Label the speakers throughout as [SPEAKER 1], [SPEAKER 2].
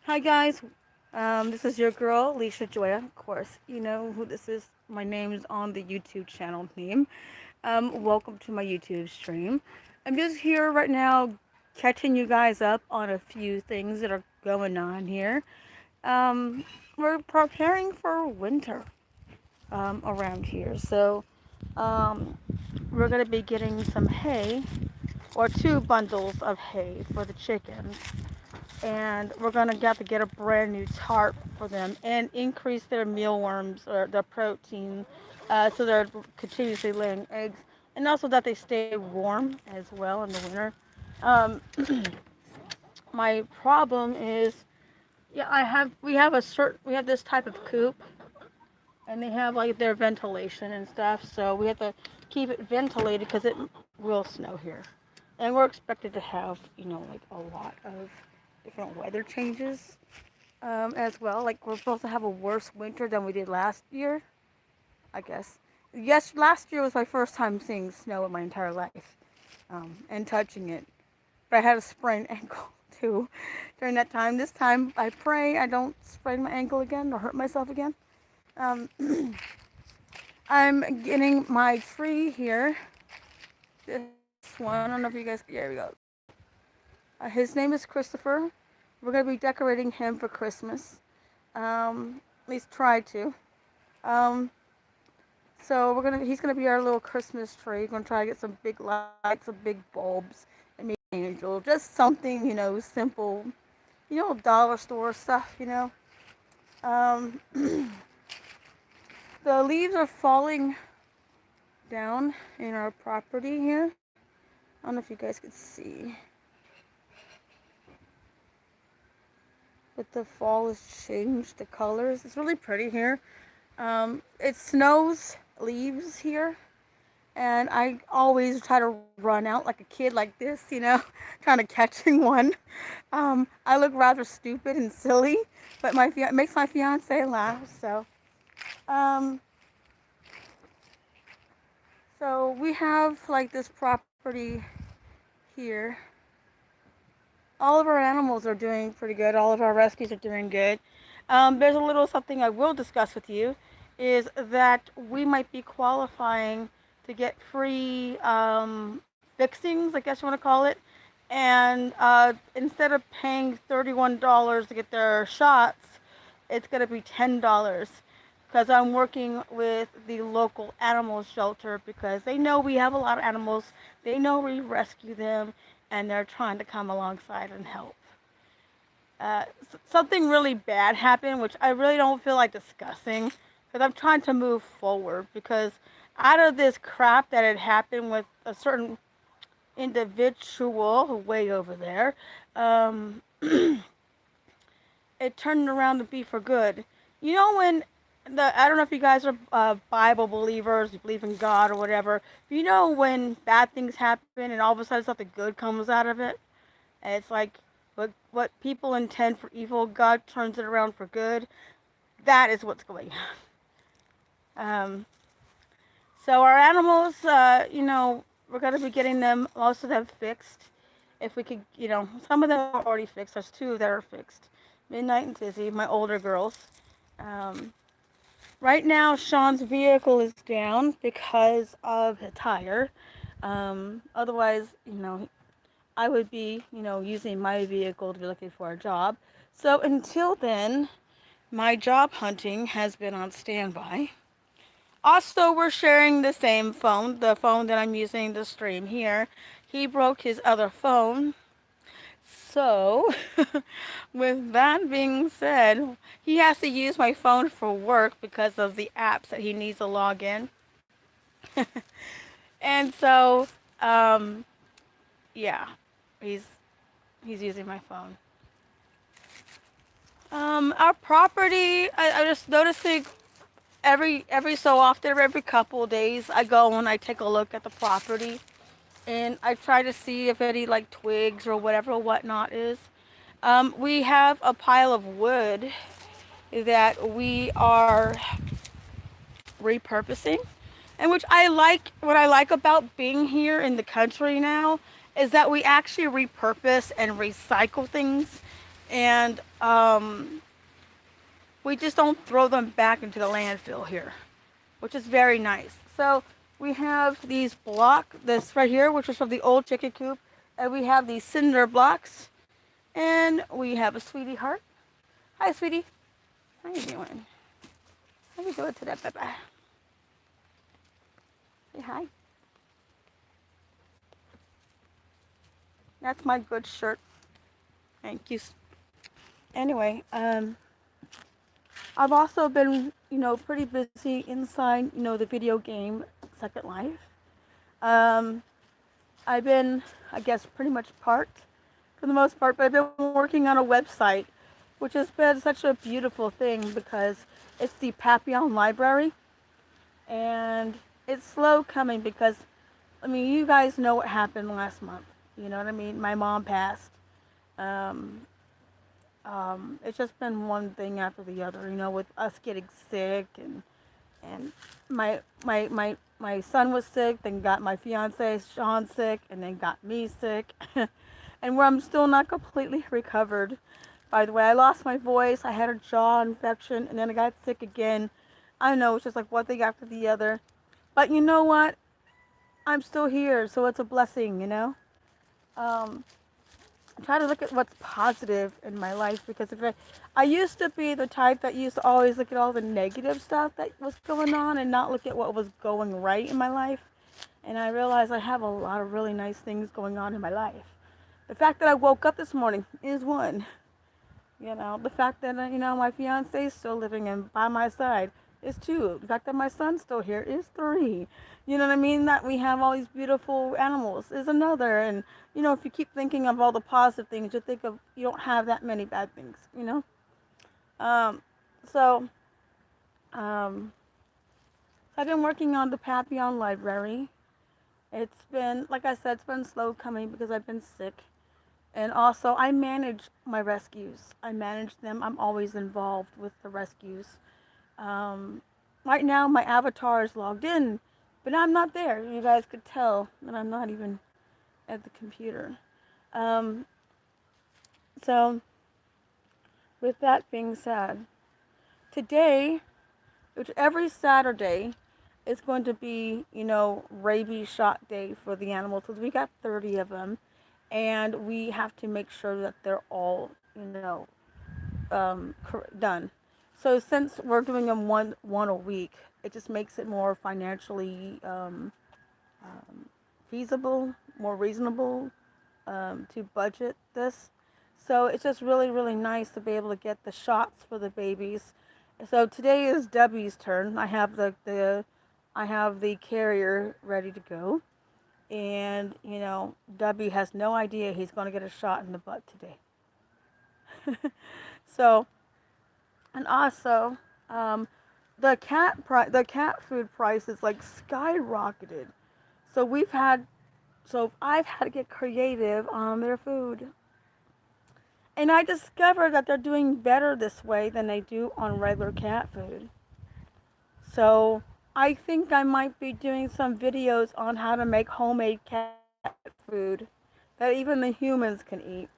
[SPEAKER 1] Hi guys, this is your girl LishaJoya. Of course, you know who this is. My name is on the YouTube channel name. Welcome to my YouTube stream. I'm just here right now, catching you guys up on a few things that are going on here. Um, we're preparing for winter around here, so um, we're gonna be getting some hay or two bundles of hay for the chickens, and we're gonna have to get a brand new tarp for them and increase their mealworms or their protein, so they're continuously laying eggs, and also that they stay warm as well in the winter. Um, my problem is, yeah, we have this type of coop, and they have like their ventilation and stuff, so we have to keep it ventilated because it will snow here, and we're expected to have like a lot of different weather changes as well. Like we're supposed to have a worse winter than we did last year, I guess. Yes, last year was my first time seeing snow in my entire life, and touching it. But I had a sprained ankle too during that time. This time, I pray I don't sprain my ankle again or hurt myself again. Um, I'm getting my tree here. This one, I don't know if you guys. There we go. His name is Christopher. We're gonna be decorating him for Christmas. At least try to. Um, so he's gonna be our little Christmas tree. We're gonna try to get some big lights, some big bulbs, and maybe an angel. Just something, simple, dollar store stuff. Um, the leaves are falling down in our property here. I don't know if you guys could see, but the fall has changed the colors. It's really pretty here. It snows leaves here, and I always try to run out like a kid like this, trying to catching one. I look rather stupid and silly, but it makes my fiance laugh. Um, so we have like this property here. All of our animals are doing pretty good. All of our rescues are doing good. There's a little something I will discuss with you, is that we might be qualifying to get free fixings, I guess you want to call it. And instead of paying $31 to get their shots, it's going to be $10 because I'm working with the local animal shelter because they know we have a lot of animals. They know we rescue them, and they're trying to come alongside and help. Something really bad happened, which I really don't feel like discussing because I'm trying to move forward. Because out of this crap that had happened with a certain individual way over there, it turned around to be for good. When I don't know if you guys are Bible believers, you believe in God or whatever. When bad things happen and all of a sudden something good comes out of it, and it's like what people intend for evil, God turns it around for good. That is what's going on. So our animals, we're gonna be getting them, most of them fixed. If we could, some of them are already fixed. There's two that are fixed. Midnight and Tizzy, my older girls. Um, right now, Sean's vehicle is down because of a tire. Otherwise, I would be, using my vehicle to be looking for a job. So until then, my job hunting has been on standby. Also, we're sharing the same phone, the phone that I'm using to stream here. He broke his other phone. So, with that being said, he has to use my phone for work because of the apps that he needs to log in. And so, um, yeah, he's he's using my phone. Our property, I just noticing every so often, every couple of days, I go and I take a look at the property, and I try to see if any like twigs or whatever or whatnot is. We have a pile of wood that we are repurposing, and which I like. What I like about being here in the country now is that we actually repurpose and recycle things. and we just don't throw them back into the landfill here, which is very nice. So we have these this right here, which is from the old chicken coop, and we have these cinder blocks, and we have a sweetie heart. Hi, sweetie. How you doing? How you doing today, baby? Say hi. That's my good shirt. Thank you. Anyway, I've also been, pretty busy inside, the video game Second Life. Um, I've been, I guess, pretty much parked for the most part, but I've been working on a website, which has been such a beautiful thing because it's the Papillon Library, and it's slow coming because, I mean, you guys know what happened last month. You know what I mean? My mom passed. Um, it's just been one thing after the other, with us getting sick and my son was sick, then got my fiance Sean sick, and then got me sick, and where I'm still not completely recovered. By the way, I lost my voice, I had a jaw infection, and then I got sick again. I know it's just like one thing after the other, but you know what? I'm still here, so it's a blessing. Um, try to look at what's positive in my life because if I used to be the type that used to always look at all the negative stuff that was going on and not look at what was going right in my life. And I realized I have a lot of really nice things going on in my life. The fact that I woke up this morning is one. The fact that my fiance is still living in by my side is two. The fact that my son's still here is three. You know what I mean? That we have all these beautiful animals is another. And if you keep thinking of all the positive things, you don't have that many bad things. Um, so um, I've been working on the Papillon Library. It's been, like I said, it's been slow coming because I've been sick. And also, I manage my rescues. I manage them. I'm always involved with the rescues. Um, right now, my avatar is logged in, but I'm not there. You guys could tell that I'm not even at the computer. Um, so, with that being said, today, which every Saturday, is going to be, rabies shot day for the animals because we got 30 of them, and we have to make sure that they're all, done. So since we're doing them one a week, it just makes it more financially feasible, more reasonable to budget this. So it's just really really nice to be able to get the shots for the babies. So today is Debbie's turn. I have the carrier ready to go, and Debbie has no idea he's going to get a shot in the butt today. So and also, um, the cat food price is like skyrocketed. So I've had to get creative on their food, and I discovered that they're doing better this way than they do on regular cat food. So I think I might be doing some videos on how to make homemade cat food that even the humans can eat.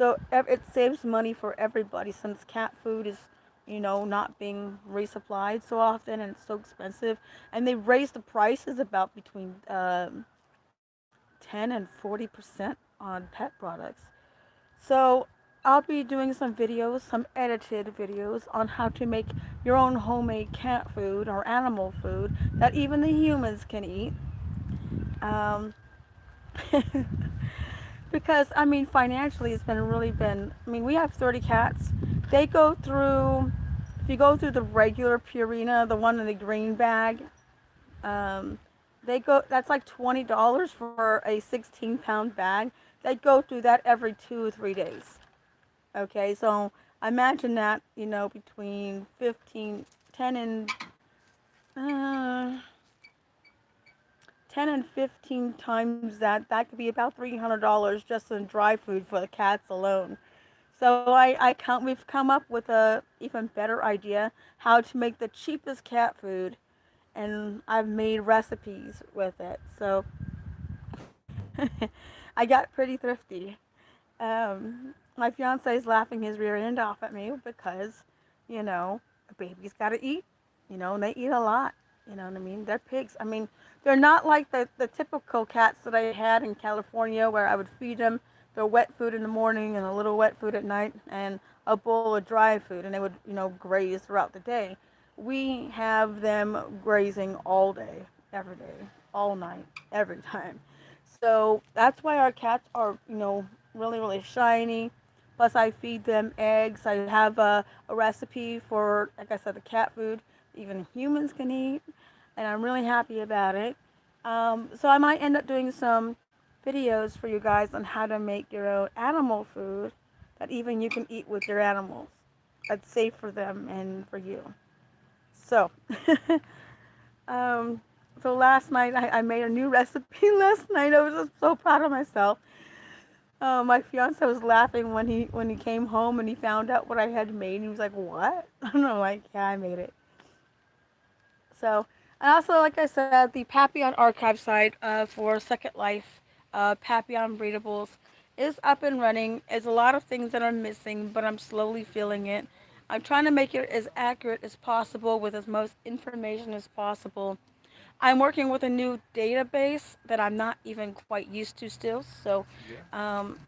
[SPEAKER 1] So it saves money for everybody since cat food is, not being resupplied so often and it's so expensive. And they raised the prices about between 10 and 40% on pet products. So I'll be doing some videos, some edited videos on how to make your own homemade cat food or animal food that even the humans can eat. Um, because I mean financially it's been I mean we have 30 cats. They go through if you go through the regular Purina, the one in the green bag, um, that's like $20 for a 16-pound bag. They go through that every 2 or 3 days. Okay, so imagine that, between 15 10 and uh, 10 and 15 times that could be about $300 just in dry food for the cats alone. So we've come up with a even better idea how to make the cheapest cat food, and I've made recipes with it. So I got pretty thrifty. My fiance is laughing his rear end off at me because, you know, a baby's got to eat, and they eat a lot. You know what I mean? They're pigs. I mean, they're not like the typical cats that I had in California where I would feed them their wet food in the morning and a little wet food at night and a bowl of dry food, and they would, graze throughout the day. We have them grazing all day, every day, all night, every time. So that's why our cats are, really, really shiny. Plus, I feed them eggs. I have a recipe for, like I said, the cat food even humans can eat, and I'm really happy about it. So I might end up doing some videos for you guys on how to make your own animal food that even you can eat with your animals. That's safe for them and for you. So, um, so last night I made a new recipe. Last night I was just so proud of myself. My fiance was laughing when he came home and he found out what I had made. He was like, "What?" And I'm like, "Yeah, I made it." So, and also, like I said, the Papillon archive site for Second Life, Papillon Breedables, is up and running. There's a lot of things that are missing, but I'm slowly feeling it. I'm trying to make it as accurate as possible with as much information as possible. I'm working with a new database that I'm not even quite used to still. So,
[SPEAKER 2] Yeah.
[SPEAKER 1] um,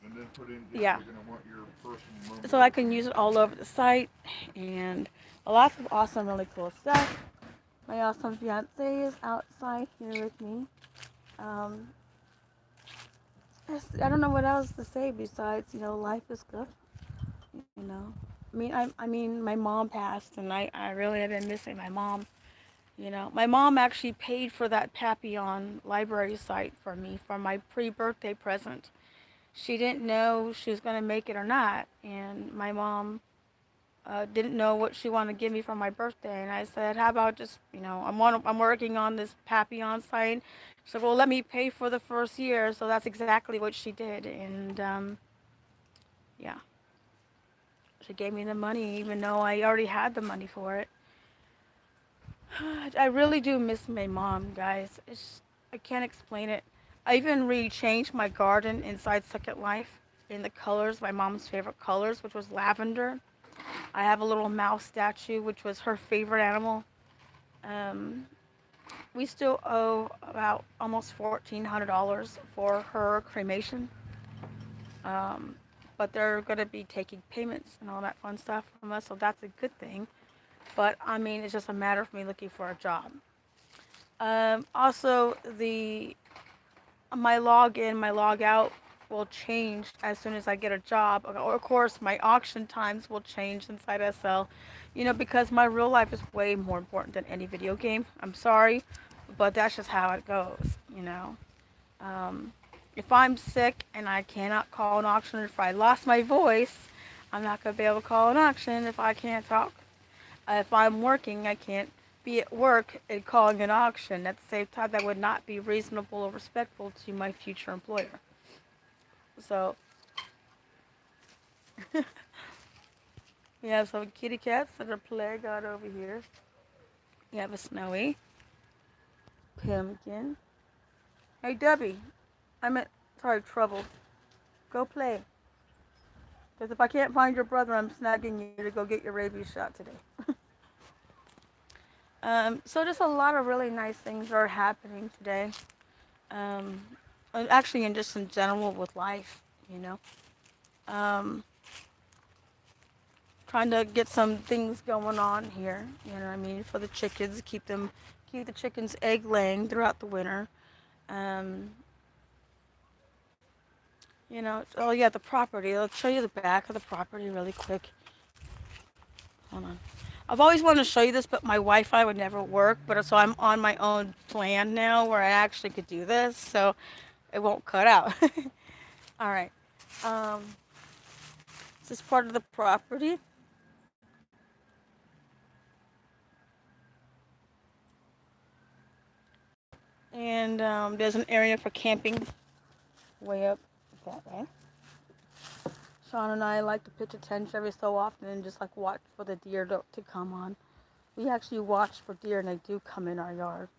[SPEAKER 2] And then put in just,
[SPEAKER 1] yeah,
[SPEAKER 2] you're going to want your personal
[SPEAKER 1] so
[SPEAKER 2] number
[SPEAKER 1] I
[SPEAKER 2] or
[SPEAKER 1] can use
[SPEAKER 2] something.
[SPEAKER 1] it all over the site and a lot of awesome, really cool stuff. My awesome fiance is outside here with me. Um, I don't know what else to say besides, life is good. You know, I mean, my mom passed, and I really have been missing my mom. My mom actually paid for that Papillon library site for me for my pre-birthday present. She didn't know she was gonna make it or not, and my mom didn't know what she wanted to give me for my birthday, and I said, "How about just, I'm working on this Papillon site." She said, "Well, let me pay for the first year." So that's exactly what she did, and yeah, she gave me the money, even though I already had the money for it. I really do miss my mom, guys. I can't explain it. I even re-changed my garden inside Second Life in the colors, my mom's favorite colors, which was lavender. I have a little mouse statue, which was her favorite animal. Um, we still owe about almost $1,400 for her cremation, um, but they're going to be taking payments and all that fun stuff from us, so that's a good thing. But I mean, it's just a matter of me looking for a job. Also, the my login, my log out will change as soon as I get a job. Or of course, my auction times will change inside SL. Because my real life is way more important than any video game. I'm sorry, but that's just how it goes. Um, if I'm sick and I cannot call an auction, if I lost my voice, I'm not gonna be able to call an auction if I can't talk. If I'm working, I can't be at work and calling an auction. At the same time, that would not be reasonable or respectful to my future employer. So, we have some kitty cats that are playing out over here. We have a Snowy, Pumpkin. Hey, Debbie, I'm at, sorry, Trouble. Go play. Because if I can't find your brother, I'm snagging you to go get your rabies shot today. So just a lot of really nice things are happening today. Um, actually, and just in general with life, you know. Um, Trying to get some things going on here. You know what I mean? For the chickens, keep the chickens egg laying throughout the winter. Um, oh yeah, the property. Let's show you the back of the property really quick. Hold on. I've always wanted to show you this, but my Wi-Fi would never work. But so I'm on my own plan now where I actually could do this, so it won't cut out. All right. Um, this is part of the property. And there's an area for camping way up that way. Sean and I like to pitch a tent every so often and just like watch for the deer to come on. We actually watch for deer and they do come in our yard.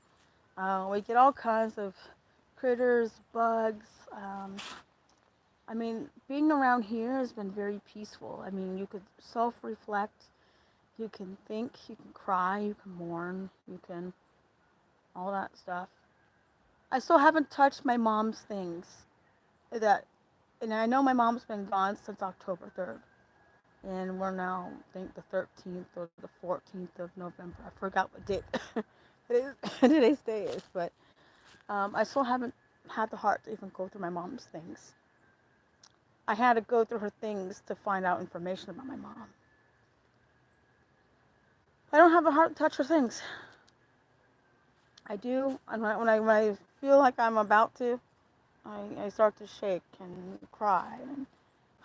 [SPEAKER 1] We get all kinds of critters, bugs. I mean, being around here has been very peaceful. I mean, you could self reflect, you can think, you can cry, you can mourn, you can all that stuff. I still haven't touched my mom's things. That, and I know my mom's been gone since October 3rd. And we're now, I think, the 13th or the 14th of November. I forgot what date today's day is, but I still haven't had the heart to even go through my mom's things. I had to go through her things to find out information about my mom. I don't have the heart to touch her things. I do, and when I feel like I'm about to, I start to shake and cry and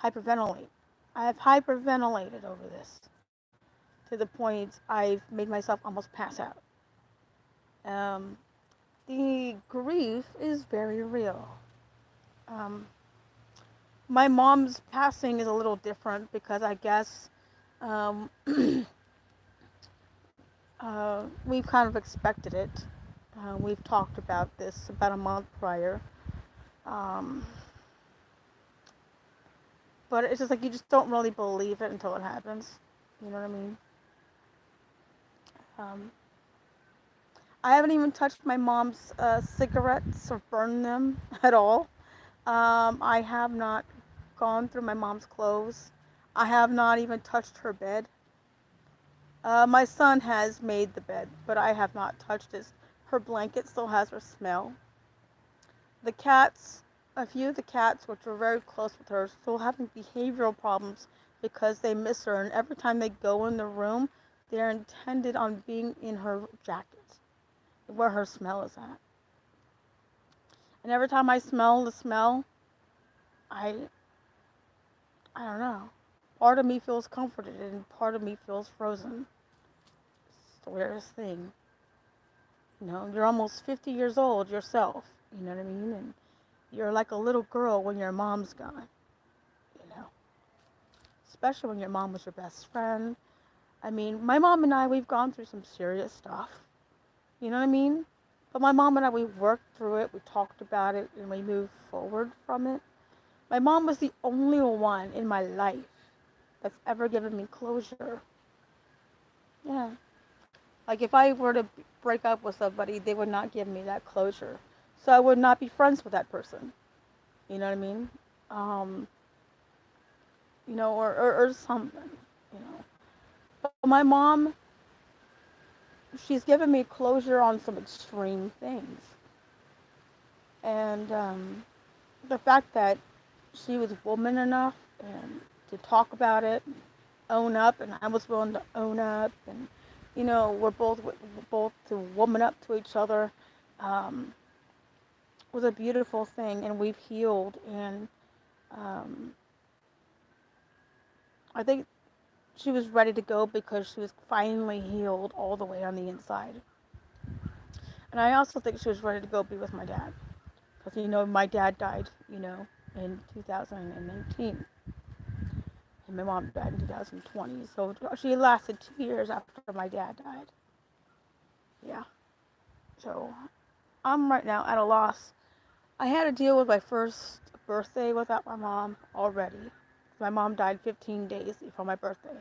[SPEAKER 1] hyperventilate. I have hyperventilated over this to the point I've made myself almost pass out. Um, the grief is very real. Um, my mom's passing is a little different because I guess um, we've kind of expected it. We've talked about this about a month prior. Um, but it's just like you just don't really believe it until it happens. You know what I mean? Um, I haven't even touched my mom's cigarettes or burned them at all. I have not gone through my mom's clothes. I have not even touched her bed. My son has made the bed, but I have not touched it. Her blanket still has her smell. The cats, a few of the cats, which were very close with her, still having behavioral problems because they miss her. And every time they go in the room, they're intended on being in her jacket, where her smell is at. And every time I smell the smell, I, I don't know. Part of me feels comforted and part of me feels frozen. It's the weirdest thing. You know, you're almost 50 years old yourself. You know what I mean? And you're like a little girl when your mom's gone. You know, especially when your mom was your best friend. I mean, my mom and I, we've gone through some serious stuff. You know what I mean? But my mom and I, we worked through it, we talked about it, and we moved forward from it. My mom was the only one in my life that's ever given me closure. Yeah. Like if I were to break up with somebody, they would not give me that closure. So I would not be friends with that person. You know what I mean? Um, or something, you know. But my mom, she's given me closure on some extreme things. And the fact that she was woman enough and to talk about it, own up, and I was willing to own up, and we're both to woman up to each other, um, was a beautiful thing, and we've healed, and um, I think she was ready to go because she was finally healed all the way on the inside. And I also think she was ready to go be with my dad. Because, my dad died, in 2019. And my mom died in 2020. So she lasted 2 years after my dad died. Yeah. So I'm right now at a loss. I had to deal with my first birthday without my mom already. My mom died 15 days before my birthday.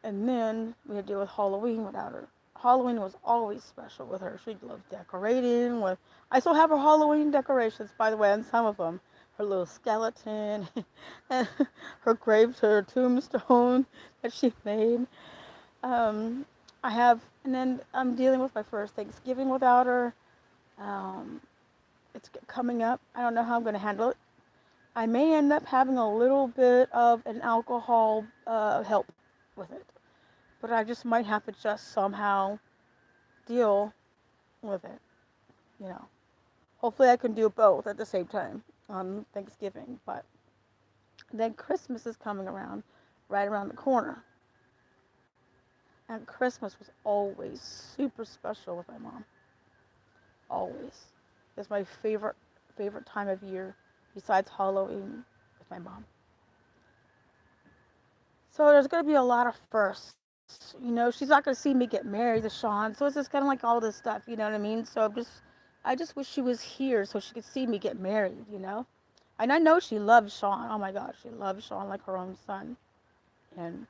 [SPEAKER 1] And then we had to deal with Halloween without her. Halloween was always special with her. She loved decorating with. I still have her Halloween decorations, by the way, and some of them. Her little skeleton, and her tombstone that she made. Um, I have, and then I'm dealing with my first Thanksgiving without her. Um, it's coming up. I don't know how I'm going to handle it. I may end up having a little bit of an alcohol help with it, but I just might have to just somehow deal with it, you know. Hopefully, I can do both at the same time on Thanksgiving, but then Christmas is coming around, right around the corner. And Christmas was always super special with my mom. Always. It's my favorite time of year besides Halloween with my mom. So there's gonna be a lot of firsts. She's not gonna see me get married to Sean. So it's just kind of like all this stuff. You know what I mean? I just wish she was here so she could see me get married. And I know she loves Sean. Oh my gosh, she loves Sean like her own son. And,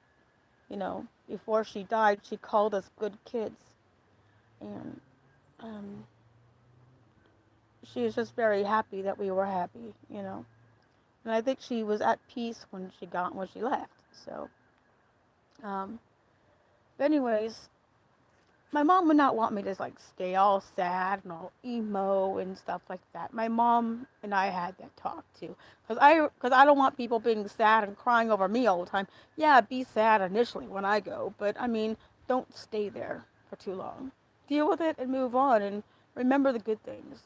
[SPEAKER 1] before she died, she called us good kids. And um, she was just very happy that we were happy. And I think she was at peace when she left. So, um, but anyways, my mom would not want me to like stay all sad and all emo and stuff like that. My mom and I had that talk too, because I don't want people being sad and crying over me all the time. Yeah, be sad initially when I go, but I mean, don't stay there for too long. Deal with it and move on, and remember the good things.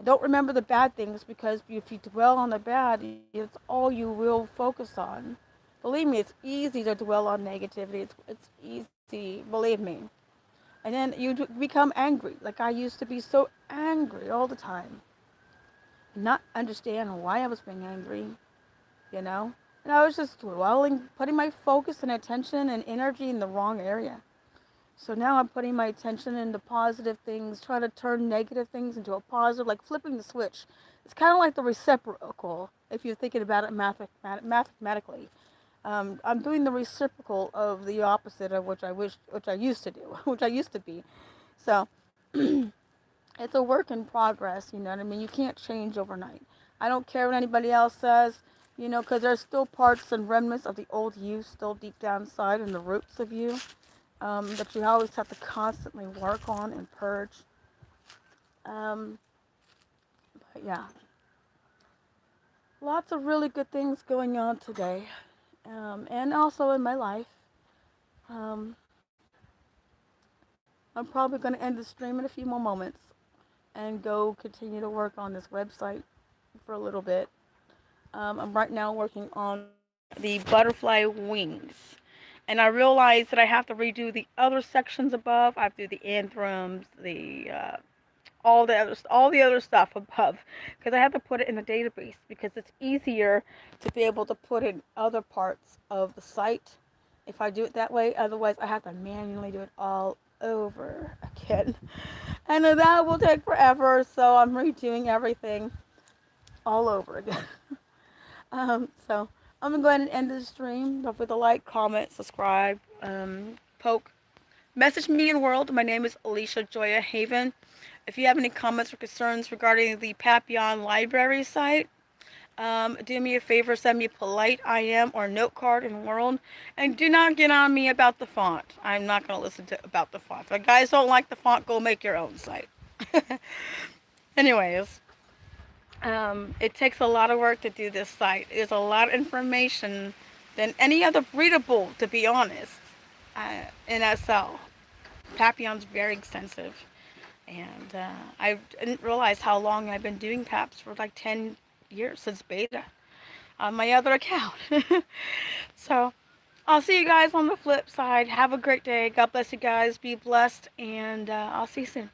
[SPEAKER 1] Don't remember the bad things, because if you dwell on the bad, it's all you will focus on. Believe me, it's easy to dwell on negativity. It's easy. Believe me. And then you become angry. Like I used to be so angry all the time, and not understand why I was being angry, you know? And I was just dwelling, putting my focus and attention and energy in the wrong area. So now I'm putting my attention into positive things, trying to turn negative things into a positive, like flipping the switch. It's kind of like the reciprocal, if you're thinking about it mathematically. I'm doing the reciprocal of the opposite of which I used to do, which I used to be. So it's a work in progress, you know what I mean? You can't change overnight. I don't care what anybody else says, because there's still parts and remnants of the old you still deep down inside in the roots of you, that you always have to constantly work on and purge. Um, but yeah, lots of really good things going on today, and also in my life. Um, I'm probably going to end the stream in a few more moments and go continue to work on this website for a little bit. I'm right now working on the butterfly wings. And I realized that I have to redo the other sections above. I have to do the anthems, the all the other stuff above, because I have to put it in the database, because it's easier to be able to put in other parts of the site if I do it that way. Otherwise, I have to manually do it all over again, and that will take forever. So I'm redoing everything all over again. So I'm gonna go ahead and end this stream. Don't forget to like, comment, subscribe, poke, message me in world. My name is LishaJoya Haven. If you have any comments or concerns regarding the Papillon Library site, do me a favor, send me a polite I am or note card in world, and do not get on me about the font. I'm not going to listen to about the font. If you guys don't like the font, go make your own site. Anyways, it takes a lot of work to do this site. There's a lot of information than any other readable, to be honest, in SL. Papillon's very extensive. And I didn't realize how long I've been doing PAPs, for like 10 years since beta on my other account. So I'll see you guys on the flip side. Have a great day. God bless you guys. Be blessed. And I'll see you soon.